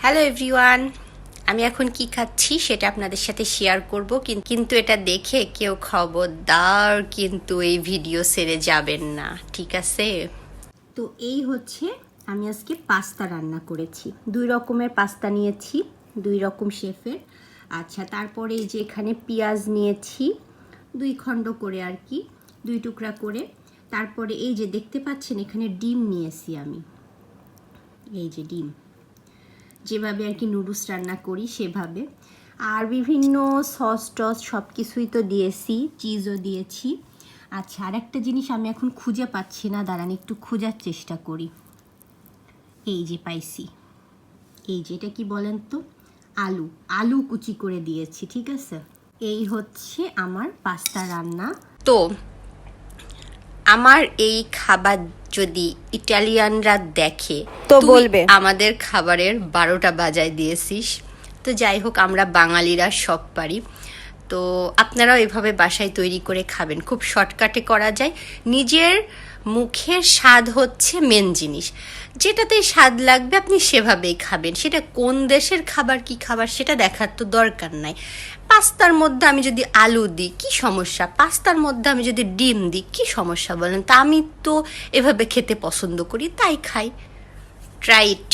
Hello everyone, আমি এখন কি খাচ্ছি সেটা আপনাদের সাথে শেয়ার করব, কিন্তু এটা দেখে কেউ খবরদার কিন্তু এই ভিডিও ছেড়ে যাবেন না, ঠিক আছে? তো এই হচ্ছে আমি আজকে পাস্তা রান্না করেছি। 2 রকমের পাস্তা নিয়েছি, 2 রকম শেফের। আচ্ছা, তারপরে এই যে এখানে পেঁয়াজ নিয়েছি 2 খণ্ড করে আর কি, 2 টুকরা করে। তারপরে এই যে দেখতে পাচ্ছেন এখানে ডিম নিয়েছি আমি, এই যে ডিম, যেভাবে আর কি নুডলস রান্না করি সেভাবে। আর বিভিন্ন সস টস সব কিছুই তো দিয়েছি, চিজও দিয়েছি। আচ্ছা, আর একটা জিনিস আমি এখন খুঁজে পাচ্ছি না, দাঁড়ান একটু খোঁজার চেষ্টা করি। এই যে পাইছি, এই যে এটা কি বলেন তো, আলু, আলু কুচি করে দিয়েছি, ঠিক আছে? এই হচ্ছে আমার পাস্তা রান্না। তো আমার এই খাবার যদি ইটালিয়ানরা দেখে তো বলবে আমাদের খাবারের 12টা বাজায় দিয়েছিস। তো যাই হোক, আমরা বাঙালিরা সব পারি। তো আপনারাও এভাবে বাসায় তৈরি করে খাবেন, খুব শর্টকাটে করা যায়। নিজের মুখের স্বাদ হচ্ছে মেন জিনিস, যেটাতেই স্বাদ লাগবে আপনি সেভাবেই খাবেন। সেটা কোন দেশের খাবার কি খাবার সেটা দেখার তো দরকার নাই। পাস্তার মধ্যে আমি যদি আলু দিই কি সমস্যা, পাস্তার মধ্যে আমি যদি ডিম দিই কি সমস্যা বলেন? তা আমি তো এভাবে খেতে পছন্দ করি, তাই খাই। Try it.